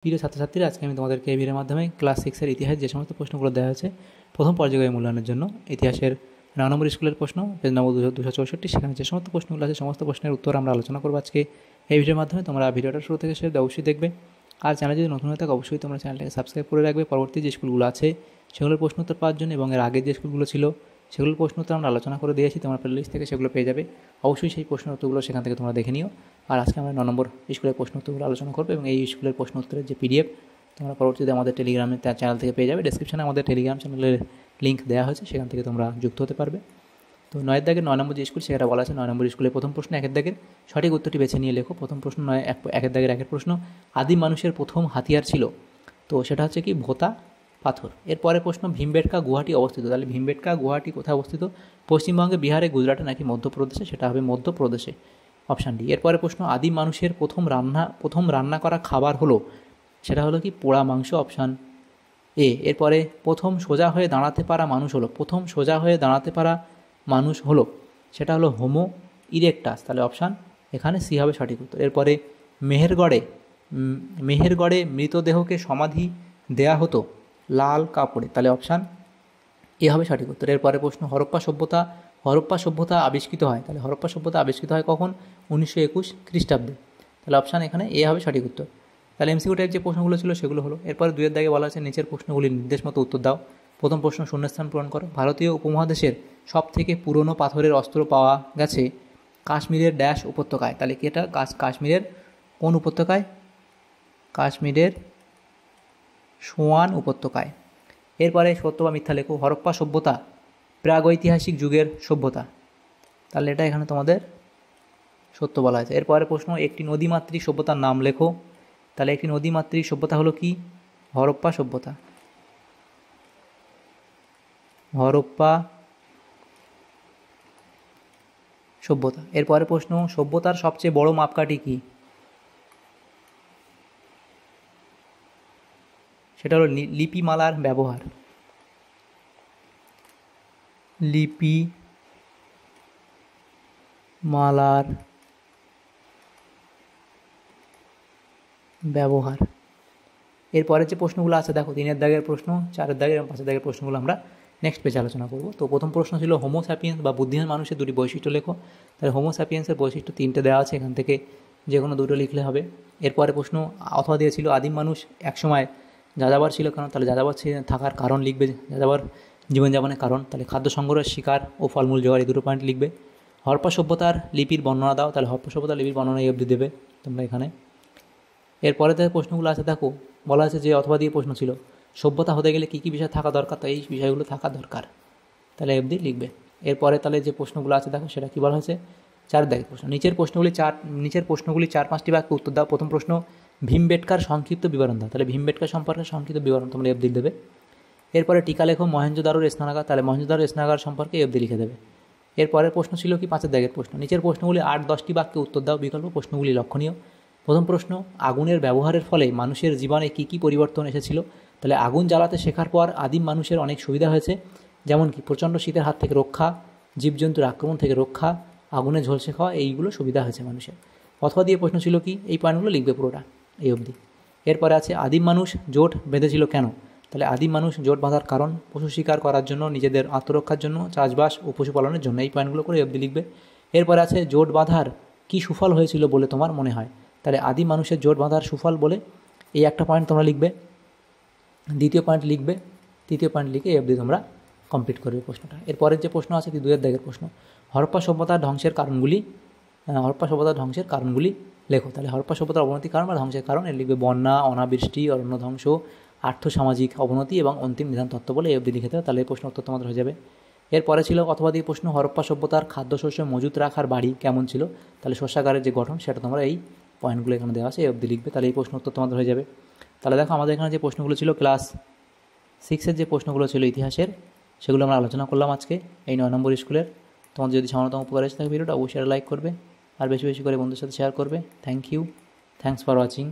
প্রিয় ছাত্রছাত্রীরা, আজকে আমি তোমাদেরকে এই ভিডিওর মাধ্যমে ক্লাস 6-এর ইতিহাস যে সমস্ত প্রশ্নগুলো দেওয়া হয়েছে প্রথম পর্যায়ে মূল্যায়নের জন্য ইতিহাসের 9 নম্বর স্কুলের প্রশ্ন পেজ নম্বর 264, সেখানে যে সমস্ত প্রশ্নগুলো আছে সমস্ত প্রশ্নের উত্তর আমরা আলোচনা করবো আজকে এই ভিডিওর মাধ্যমে। তোমরা ভিডিওটা শুরু থেকে শেষ অবশ্যই দেখবে, আর চ্যানেল যদি নতুন হয়ে থাকে অবশ্যই তোমরা চ্যানেলটাকে সাবস্ক্রাইব করে রাখবে পরবর্তী যে স্কুলগুলো আছে সেগুলোর প্রশ্ন উত্তর পাওয়ার জন্য, এবং এর আগের যে স্কুলগুলো ছিল সেগুলোর প্রশ্ন উত্তর আমরা আলোচনা করে দিয়েছি, তোমরা প্লেলিস্ট থেকে সেগুলো পেয়ে যাবে। অবশ্যই সেই প্রশ্ন উত্তরগুলো সেখান থেকে তোমরা দেখে নিও। আর আজকে আমরা 9 নম্বর স্কুলের প্রশ্ন উত্তরগুলো আলোচনা করবো, এবং এই স্কুলের প্রশ্ন উত্তরের যে পিডিএফ তোমরা পরবর্তীতে আমাদের টেলিগ্রামে চ্যানেল থেকে পেয়ে যাবে। ডেসক্রিপশনে আমাদের টেলিগ্রাম চ্যানেলের লিঙ্ক দেওয়া হয়েছে, সেখান থেকে তোমরা যুক্ত হতে পারবে। তো 9 দাগের 9 নম্বর যে স্কুল সেটা বলা আছে 9 নম্বর স্কুলের প্রথম প্রশ্ন 1 দাগের সঠিক উত্তরটি বেছে নিয়ে লেখো। প্রথম প্রশ্ন 1 দাগের 1 প্রশ্ন, আদিম মানুষের প্রথম হাতিয়ার ছিল, তো সেটা হচ্ছে কি ভোতা পাথর। এরপরে প্রশ্ন, ভীমবেটকা গুয়াহাটি অবস্থিত, তাহলে ভীমবেটকা গুয়াহাটি কোথায় অবস্থিত? পশ্চিমবঙ্গে, বিহারে, গুজরাটে নাকি মধ্যপ্রদেশে? সেটা হবে মধ্যপ্রদেশে, অপশান ডি। এরপরে প্রশ্ন, আদিম মানুষের প্রথম রান্না করা খাবার হলো, সেটা হলো কি পোড়া মাংস, অপশান এ। এরপরে প্রথম সোজা হয়ে দাঁড়াতে পারা মানুষ হলো, প্রথম সোজা হয়ে দাঁড়াতে পারা মানুষ হলো, সেটা হলো হোমো ইরেকটাস, তাহলে অপশান এখানে সি হবে সঠিক উত্তর। এরপরে মেহেরগড়ে মৃতদেহকে সমাধি দেয়া হতো লাল কাপড়ে, তাহলে অপশান এ হবে সঠিক উত্তর। এরপরে প্রশ্ন, হরপ্পা সভ্যতা আবিষ্কৃত হয়, তাহলে হরপ্পা সভ্যতা আবিষ্কৃত হয় কখন? 1921 খ্রিস্টাব্দে, তাহলে অপশান এখানে এ হবে সঠিক উত্তর। তাহলে এমসিকিউ টাইপ যে প্রশ্নগুলো ছিল সেগুলো হলো। এরপরে 2 দাগে বলা আছে নিচের প্রশ্নগুলির নির্দেশ মতো উত্তর দাও। প্রথম প্রশ্ন, শূন্যস্থান পূরণ করো। ভারতীয় উপমহাদেশের সবথেকে পুরনো পাথরের অস্ত্র পাওয়া গেছে কাশ্মীরের ড্যাশ উপত্যকায়, তাহলে কি এটা কাশ্মীরের কোন উপত্যকায়? কাশ্মীরের সোয়ান উপত্যকায়। এরপরে সত্য বা মিথ্যা লেখো। হরপ্পা সভ্যতা প্রাগৈতিহাসিক যুগের সভ্যতা, তাহলে এটা এখানে তোমাদের সত্য বলা হয়েছে। এরপরে প্রশ্ন, একটি নদীমাতৃক সভ্যতার নাম লেখো, তাহলে একটি নদীমাতৃক সভ্যতা হলো কি? হরপ্পা সভ্যতা, হরপ্পা সভ্যতা। এরপরে প্রশ্ন, সভ্যতার সবচেয়ে বড় মাপকাঠি কি? সেটা হলো লিপিমালার ব্যবহার, লিপিমালার ব্যবহার। এরপরে যে প্রশ্নগুলো আছে দেখো, 3 দাগের প্রশ্ন, 4 দাগের এবং 5 দাগের প্রশ্নগুলো আমরা নেক্সট পেজে আলোচনা করব। তো প্রথম প্রশ্ন ছিল হোমো স্যাপিয়েন্স বা বুদ্ধিমান মানুষের 2টি বৈশিষ্ট্য লেখো, তাহলে হোমো স্যাপিয়েন্সের বৈশিষ্ট্য 3টে দেওয়া আছে, এখান থেকে যে কোনো 2টো লিখলে হবে। এরপরে প্রশ্ন অথবা দিয়েছিল আদিম মানুষ একসময় যাযাবর ছিল কেন, তাহলে যাযাবর থাকার কারণ লিখবে, যাযাবর জীবনযাপনের কারণ, তাহলে খাদ্য সংগ্রহ, শিকার ও ফলমূল জোগাড়, এই 2টো পয়েন্ট লিখবে। হরপ্পা সভ্যতার লিপির বর্ণনা দাও, তাহলে হরপ্পা সভ্যতার লিপির বর্ণনা এই অবধি দেবে তোমরা এখানে। এরপরে থেকে প্রশ্নগুলো আছে দেখো, বলা আছে যে অথবা দিয়ে প্রশ্ন ছিল সভ্যতা হতে গেলে কী কী বিষয় থাকা দরকার, তো এই বিষয়গুলো থাকা দরকার, তাহলে অবধি লিখবে। এরপরে তাহলে যে প্রশ্নগুলো আছে দেখো সেটা কী বলা হয়েছে, 4 দাগের প্রশ্ন, নিচের প্রশ্নগুলি 4-5টি বাক্যে উত্তর দাও। প্রথম প্রশ্ন, ভীমবেটকার সংক্ষিপ্ত বিবরণ দাও, তাহলে ভীমবেটকা সম্পর্কে সংক্ষিপ্ত বিবরণ তোমরা অবধি দেবে। এরপরে টিকা লেখো মহেঞ্জোদারোর স্নানাগার, তাহলে মহেঞ্জোদারো স্নানাগার সম্পর্কে অবধি লিখে দেবে। এরপরের প্রশ্ন ছিল কি 5 দাগের প্রশ্ন, নিচের প্রশ্নগুলি 8-10টি বাক্যে উত্তর দাও, বিকল্প প্রশ্নগুলি লক্ষণীয়। প্রথম প্রশ্ন, আগুনের ব্যবহারের ফলে মানুষের জীবনে কী কী পরিবর্তন এসেছিল, তাহলে আগুন জ্বালাতে শেখার পর আদিম মানুষের অনেক সুবিধা হয়েছে, যেমন কি প্রচণ্ড শীতের হাত থেকে রক্ষা, জীবজন্তুর আক্রমণ থেকে রক্ষা, আগুনে ঝলসে খাওয়া, এইগুলো সুবিধা হয়েছে মানুষের। অথবা দিয়ে প্রশ্ন ছিল কি, এই পয়েন্টগুলো লিখবে পুরোটা এই অবধি। এরপরে আছে আদিম মানুষ জোট বেঁধেছিল কেন, তাহলে আদিম মানুষ জোট বাঁধার কারণ পশু শিকার করার জন্য, নিজেদের আত্মরক্ষার জন্য, চাষবাস ও পশুপালনের জন্য, এই পয়েন্টগুলো করে এই অবধি লিখবে। এরপরে আছে জোট বাঁধার কী সুফল হয়েছিল বলে তোমার মনে হয়, তাহলে আদিম মানুষের জোট বাঁধার সুফল বলে এই একটা পয়েন্ট তোমরা লিখবে, দ্বিতীয় পয়েন্ট লিখবে, তৃতীয় পয়েন্ট লিখে এই অবধি তোমরা কমপ্লিট করবে প্রশ্নটা। এরপরের যে প্রশ্ন আছে 2 দাগের প্রশ্ন, হরপ্পা সভ্যতার ধ্বংসের কারণগুলি লেখো, তাহলে হরপ্পা সভ্যতার অবনতির কারণ বা ধ্বংসের কারণ এর লিখবে বন্যা, অনাবৃষ্টি, অরণ্য ধ্বংস, আর্থসামাজিক অবনতি এবং অন্তিম নিধন তত্ত্ব বলে এই অবধি লিখে দেবে, তাহলে এই প্রশ্ন উত্তর তোমাদের হয়ে যাবে। এরপরে ছিল অথবা দিয়ে প্রশ্ন, হরপ্পা সভ্যতার খাদ্যশস্য মজুত রাখার বাড়ি কেমন ছিল, তাহলে শস্যাগারের যে গঠন সেটা তোমরা এই পয়েন্টগুলো এখানে দেওয়া আছে এই অবধি লিখবে, তাহলে এই প্রশ্ন উত্তর তোমাদের হয়ে যাবে। তাহলে দেখো আমাদের এখানে যে প্রশ্নগুলো ছিল ক্লাস 6-এর যে প্রশ্নগুলো ছিল ইতিহাসের, সেগুলো আমরা আলোচনা করলাম আজকে এই 9 নম্বর স্কুলের। তোমাদের যদি সামান্যতম উপকার এসে থাকে ভিডিওটা অবশ্যই লাইক করবে, আর বেশি বেশি করে বন্ধুদের সাথে শেয়ার করবে। Thanks for watching.